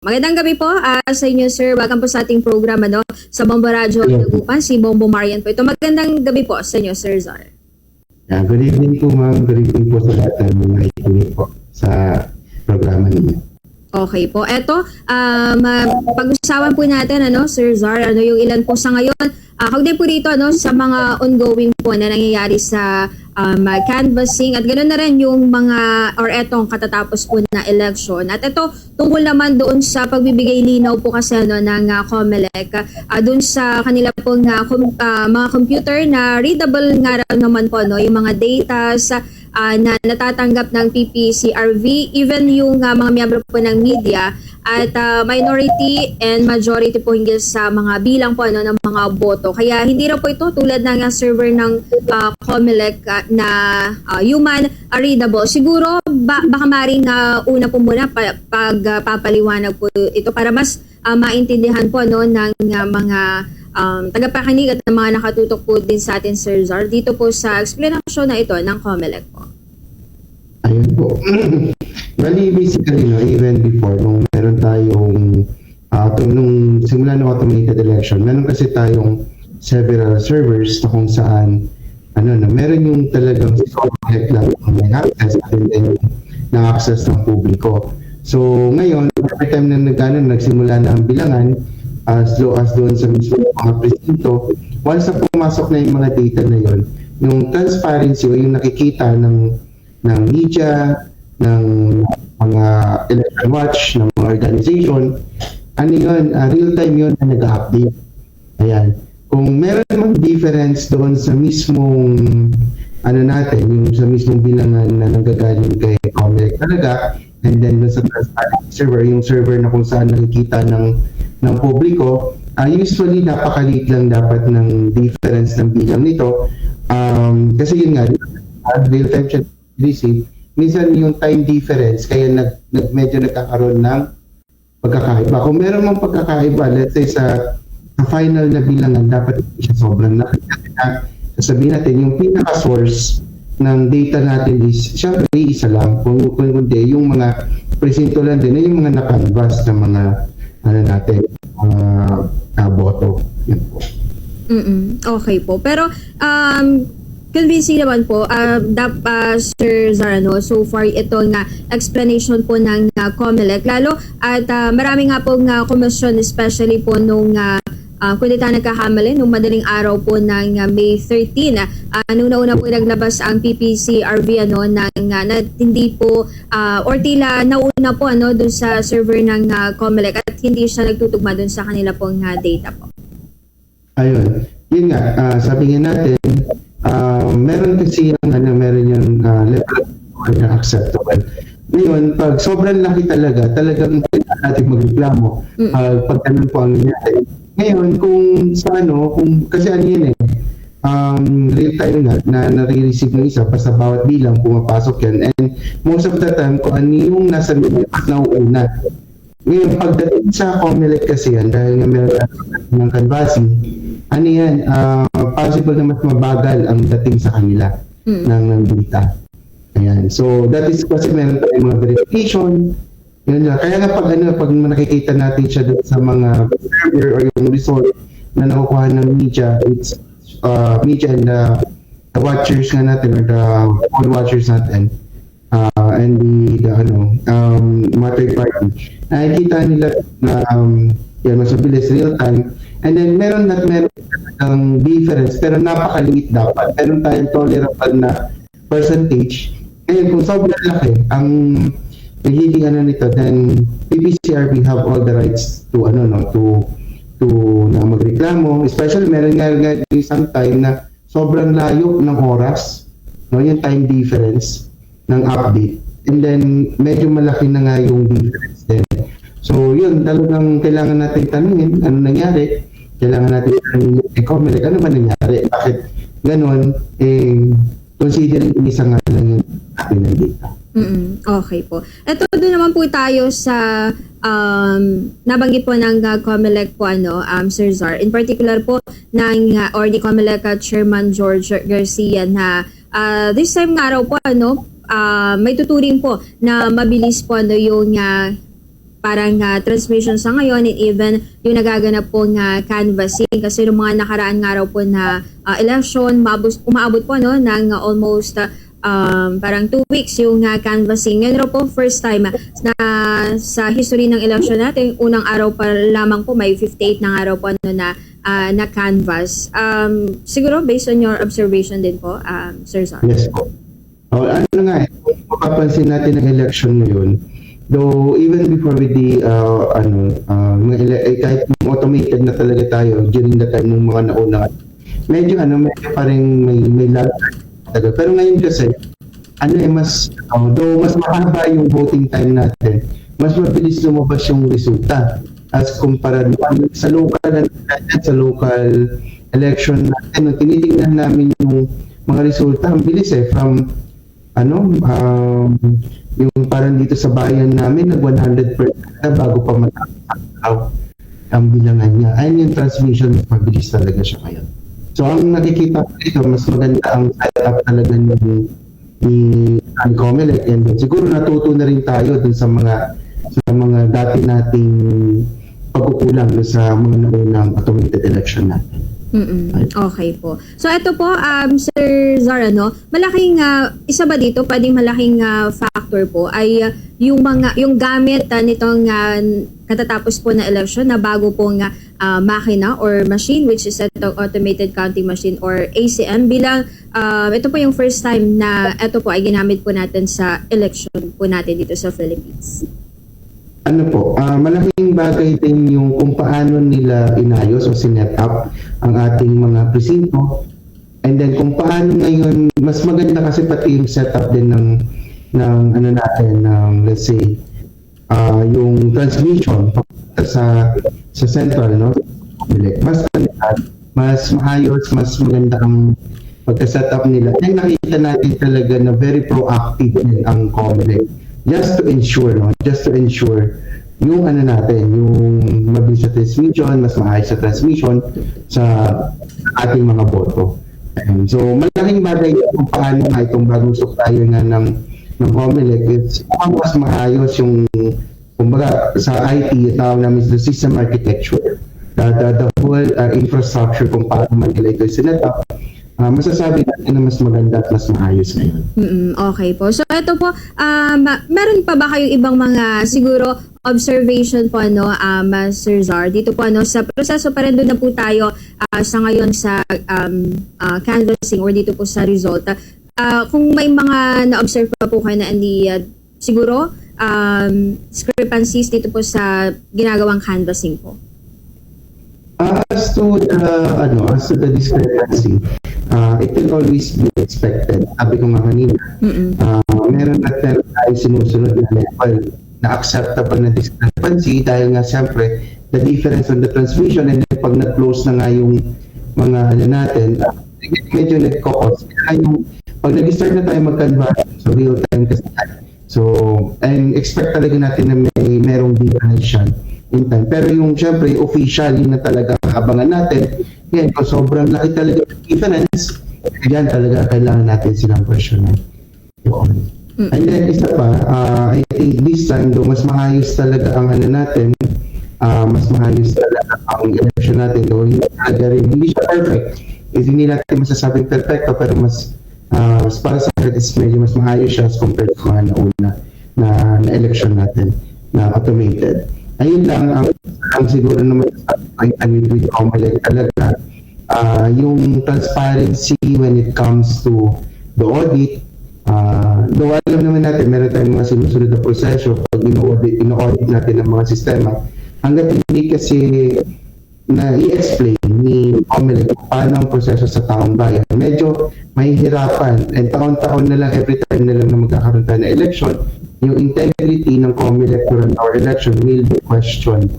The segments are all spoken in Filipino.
Magandang gabi po sa inyo, sir. Welcome po sa ating program sa Bombo Radyo Dagupan. Si Bombo Marian po ito. Magandang gabi po sa inyo, Sir Zar. Good evening po, ma'am. Good evening po sa lahat ng mga ikinig po sa programa ninyo. Okay po. Eto, pag-usapan po natin, Sir Zar, yung ilan po sa ngayon. Kaugnay po dito, sa mga ongoing po na nangyayari sa canvassing at ganoon na rin yung mga etong katatapos po na election. At ito, tungkol naman doon sa pagbibigay linaw po kasi ng COMELEC doon sa kanila pong mga computer na readable nga naman po yung mga data na natatanggap ng PPCRV, even yung mga miyembro po ng media at minority and majority po hinggil sa mga bilang po ng mga boto. Kaya hindi na po ito tulad ng server ng COMELEC na human readable. Siguro baka maring una po muna pagpapaliwanag po ito para mas maintindihan po ng mga tagapakinig at ng mga nakatutok po din sa atin, Sir Zar, dito po sa explanation na ito ng COMELEC po. Ayun po. Bali, basically, even before, nung meron tayong, nung simula ng automated election, meron kasi tayong several servers na kung saan, meron yung talagang COMELEC lang may access at then na-access ng publiko. So, ngayon, every time na nagsimula na ang bilangan, as low as doon sa mismo mga presinto, once na pumasok na yung mga data na yun, yung transparency o yung nakikita ng media, ng mga election watch, ng mga organization, real time yun na nag-update. Ayan. Kung meron namang difference doon sa mismong yung sa mismong bilangan na nanggagaling kay COMELEC talaga, and then sa transparent server, yung server na kung saan nakikita ng publiko, usually napakaliit lang dapat ng difference ng bilang nito. Kasi yun nga, real-time siya receive, minsan yung time difference, kaya medyo nagkakaroon ng pagkakaiba. Kung meron mang pagkakaiba, let's say sa final na bilangan, dapat siya sobrang laki. Sasabihin natin, yung pinaka-source ng data natin is, syempre, isa lang. Kung hindi, yung mga presinto lang din, yung mga nakanvas ng mga boto. Yun po. Okay po. Pero, convincing naman po, Sir Zar, so far itong explanation po ng COMELEC, lalo at marami nga pong komisyon, especially po nung kung di tayo nagkakamali, nung madaling araw po ng May 13, nung nauna po naglabas ang PPCRV na hindi po or tila nauna po dun sa server ng COMELEC at hindi siya nagtutugma dun sa kanila pong data po. Ayun. Yun nga, sabi nga natin, meron kasi meron yung level na acceptable. Ngayon, pag sobrang laki talagang natin magreklamo. Pag ganun po ang nangyari. Ngayon, kung kasi yan real time na nare-receive ng isa, basta bawat bilang pumapasok yan. And most of the time, kung ano yung nasa media, nauuna. Ngayon, pagdating sa COMELEC kasi yan, dahil nga meron ng canvassing, possible na mas mabagal ang dating sa kanila ng data. Ayan. So, that is kasi meron tayong mga verification. Yun lang. Kaya nga pag nakikita natin siya doon sa mga server or yung result na nakukuha ng media, it's media and the watchers nga natin or the poll watchers natin and mga third party. Nakikita nila na mas mabilis real time. And then meron ng difference pero napakaliit dapat. Meron tayong tolerable na percentage. Ngayon kung sobrang laki ang nagiging nito, then PPCRV have all the rights to na magreklamo. Especially meron nga isang time na sobrang layo ng oras, yung time difference ng update. And then medyo malaki na nga yung difference din. So yun, talagang kailangan natin tanungin ano nangyari. Kailangan natin tanungin COMELEC, ano ba nangyari? Bakit ganun? Considering isa nga lang yung ating data. Okay po. Ito doon naman po tayo sa nabanggit po ng COMELEC po Sir Zar. In particular po ni COMELEC Chairman George Garcia na this time nga raw po may tuturing po na mabilis po yung parang transmission sa ngayon, and even yung nagaganap po ng canvassing, kasi yung mga nakaraan nga raw po na election, umaabot po no ng almost parang 2 weeks yung canvassing. Ngayon raw po first time na sa history ng election natin, unang araw pa lamang po may 58 na araw po na canvas. Siguro based on your observation din po, Sir Zar. Yes po. Ano nga, kung mapapansin natin ang election ngayon, though even before with the kahit automated na talaga tayo during the time ng mga nauna, medyo parang may lag. Pero ngayon kasi, though mas mahaba yung voting time natin, mas mabilis lumabas yung resulta as kumpara sa local election natin. Tinitingnan namin yung mga resulta, ang bilis from yung parang dito sa bayan namin nag 100% na bago pa matapos ang bilangan niya. Ayun yung transmission, mabilis talaga siya ngayon. So ang nakikita ko dito, mas maganda ang setup talaga ni Comelec, and siguro natuto na rin tayo dun sa mga dati nating pagkukulang sa mga naunang automated election natin. Okay po. So ito po, Sir Zar, malaking isa ba dito, pwedeng malaking factor po ay yung gamit nitong katatapos po na election na bago pong makina or machine, which is ito automated counting machine or ACM, bilang ito po yung first time na ito po ay ginamit po natin sa election po natin dito sa Philippines. Malaking bagay din yung kung paano nila inayos o sinet up ang ating mga presinto, and then kung paano ngayon, mas maganda kasi pati yung setup din ng let's say yung transmission sa central, mas maayos, mas maganda ang pagka-setup nila. And nakita natin talaga na very proactive din ang Comelec. Just to ensure yung yung mabilis sa transmission, mas maayos sa transmission sa ating mga boto. And so malaking bagay kung paano itong bagong supplier ng Comelec is mas maayos yung kumbaga sa IT, tawag namin sa system architecture, the whole infrastructure kung paano nila ito sinet up. Masasabi natin na mas maganda at mas maayos ngayon. Okay po. So ito po, meron pa ba kayong ibang mga siguro observation po Sir Zar, dito po sa proseso pa rin, doon na po tayo sa ngayon sa canvassing or dito po sa result. Kung may mga na-observe pa po kayo na hindi siguro discrepancies dito po sa ginagawang canvassing po. As to the discrepancy, it will always be expected. Sabi ko nga kanina, meron tayo sinusunod na level na acceptable na discrepancy dahil nga siyempre the difference on the transmission, and then pag na-close na nga yung mga natin, medyo nag-cause. Kaya yung pag nag-start na tayo mag-convert sa real time kasi, so and expect talaga natin na merong difference in time. Pero yung syempre official yun na talaga abangan natin. Yan, kung sobrang laki talaga yung difference, yan talaga kailangan natin silang presyonan. And then isa pa, I think this time though, mas maayos talaga ang natin, mas maayos talaga ang election natin though, hindi siya perfect. Hindi natin masasabing perfecto, pero mas para sa akin is medyo mas maayos siya as compared sa mga nauna na election natin na automated. Ayun lang ang siguro naman with Comelec talaga, yung transparency when it comes to the audit. Though alam naman natin, meron tayong mga sinusunod na proseso pag ino-audit natin ang mga sistema, hanggat hindi kasi na i-explain ni Comelec kung paano ang proseso sa taong bayan, medyo mahihirapan, and taon-taon na lang, every time na lang na magkakaroon tayo na election, yung integrity ng Comelec during our election will be questioned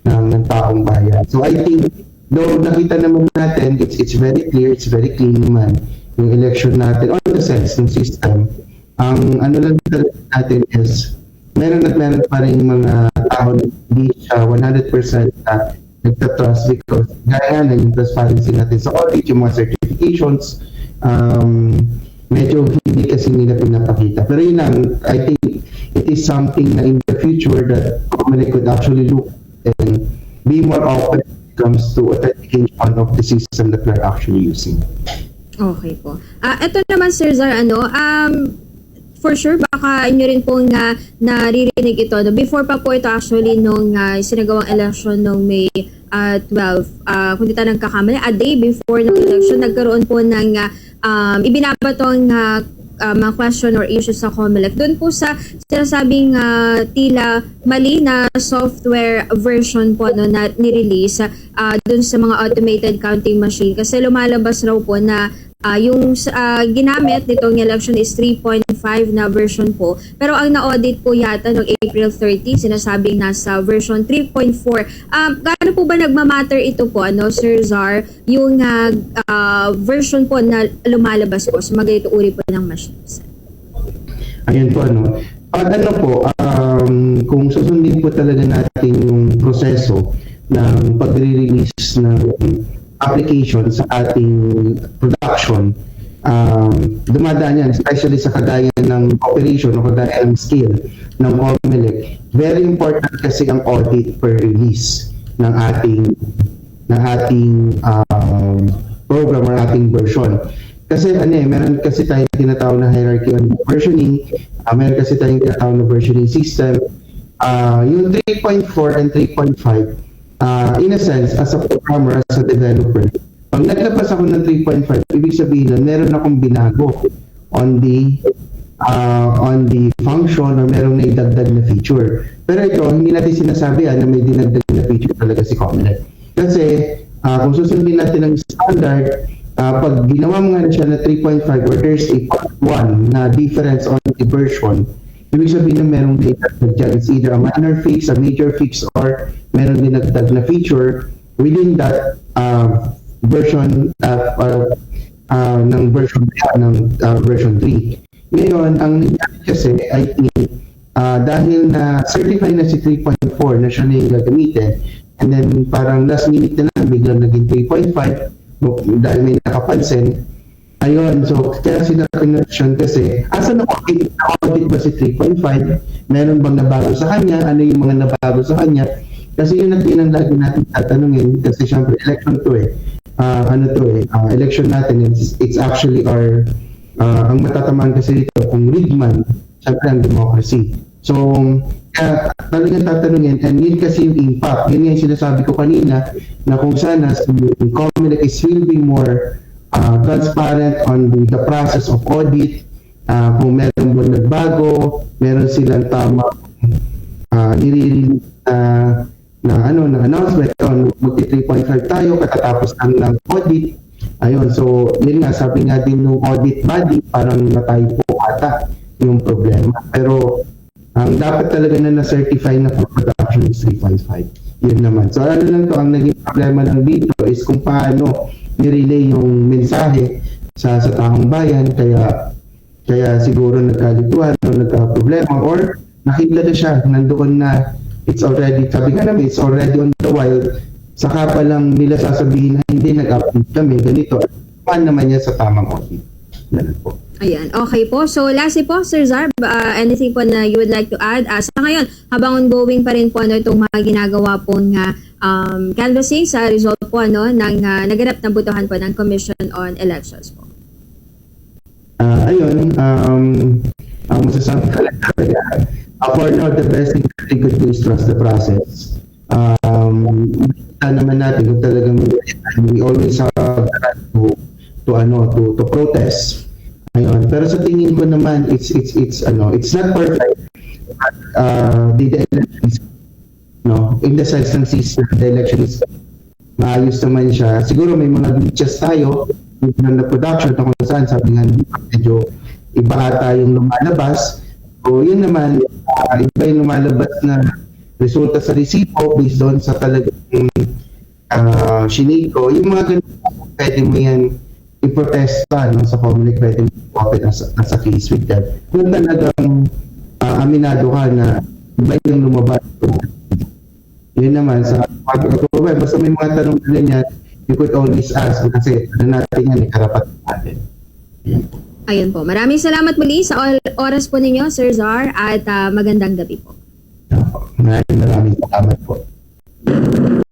ng taong bayan. So I think, though nakita naman natin, it's very clear, it's very clean naman yung election natin, on the sense ng system. Ang lang natin is, meron pa rin mga tao na hindi siya 100% nagtatrust because gaya na yung transparency natin sa audit, yung mga certifications, medyo hindi kasi nila pinapakita. Pero yun lang, I think it is something na in the future that Comelec could actually look and be more open when it comes to authentication of the system that we're actually using. Okay po. Ito naman Sir Zar, for sure baka inyo rin pong naririnig ito. No? Before pa po ito actually nung sinagawang election nung May 12, kung di tayo nagkakamali, a day before ng election, nagkaroon po ng ibinabatong mga question or issues sa COMELEC. Doon po sa sinasabing tila mali na software version po no, na nirelease doon sa mga automated counting machine. Kasi lumalabas raw po na yung ginamit nitong election is 3.5 na version po. Pero ang na-audit po yata noong April 30, sinasabing nasa version 3.4. Gaano po ba nagmamatter ito po, Sir Zar, yung version po na lumalabas po sa mga uri po ng machines? Ayan po, kung susundin po talaga natin yung proseso ng pagre-release ng application sa ating production, dumadaan yan, especially sa kagaya ng operation o kagaya ng skill ng COMELEC. Very important kasi ang audit per release ng ating program or ating version. Kasi meron kasi tayong tinatawag na hierarchy on versioning, meron kasi tayong tinatawag na versioning system. Yung 3.4 and 3.5, in a sense, as a programmer, as a developer, pag naglabas ako ng 3.5, ibig sabihin na meron akong binago on the function or merong naidagdag na feature. Pero ito, hindi natin sinasabi na may dinagdag na feature talaga si COMELEC. Kasi kung susundin natin ang standard, pag ginawa mo nga na siya na 3.5 or there's a part 1 na difference on the version, ibig sabihin na merong dinagdag dyan. It's either a minor fix, a major fix, or meron dinagdag na feature within that version ng version ng version 3. Ngayon, ang nangyari kasi, I think, dahil na certify na si 3.4 na siya na yung gagamitin, and then parang last minute na lang, biglang naging 3.5, dahil may nakapansin. Ayun, so kaya sila connection kasi, asa na-audit ba si 3.5? Meron bang nabago sa kanya? Ano yung mga nabago sa kanya? Kasi yun ang lagi natin tatanungin, kasi syempre election to election natin, it's actually our ang matatamaan kasi dito kung riggman, syempre ang democracy. So kaya talagang tatanungin, and yun kasi yung impact. Yun yung sinasabi ko kanina, na kung sana si COMELEC is will be more transparent on the process of audit. Kung meron mo nagbago, meron silang tama nire-release na announcement on magti 3.5 tayo katatapos ng audit. Ayun, so yun nga, sabi nga din ng audit body, parang natay po ata yung problema. Pero ang dapat talaga na na-certify na production is 3.5. Yun naman. So ano lang to, ang naging problema lang dito is kung paano nirelay yung mensahe sa taong bayan, kaya siguro nagkalituhan o nagka-problema, or nakita na siya, nandoon na, it's already, sabi nga namin, it's already on the wild, saka pa lang nila sasabihin na hindi, nag-update kami, ganito, paano naman niya sa tamang audit. Ganun po. Ayan, okay po. So lastly po, Sir Zar, anything po na you would like to add? Sa ngayon, habang ongoing pa rin po itong mga ginagawa pong canvassing sa result po ng naganap na butuhan po ng Commission on Elections po. Ayun, ang masasabi ko lang talaga, for now, the best thing that we could do is trust the process. Naman natin kung talagang we always have the right to protest. Ayun. Pero sa tingin ko naman, it's not perfect. The election is, in the sense ng system, the election is maayos naman siya. Siguro may mga glitches tayo ng production na kung saan sabi nga medyo iba ata yung lumalabas. So yun naman, iba yung lumalabas na resulta sa resibo based doon sa talagang shiniko. Yung mga ganun, pwede mo yan i-protesta sa COMELEC, pwede mo open as a case with them. Kung talagang aminado ka na iba yung lumabas. Yun naman, basta may mga tanong na ganyan, you could always ask kasi natin yan, karapat natin. Ayun po. Maraming salamat muli sa oras po ninyo, Sir Zar, at magandang gabi po. Maraming salamat po.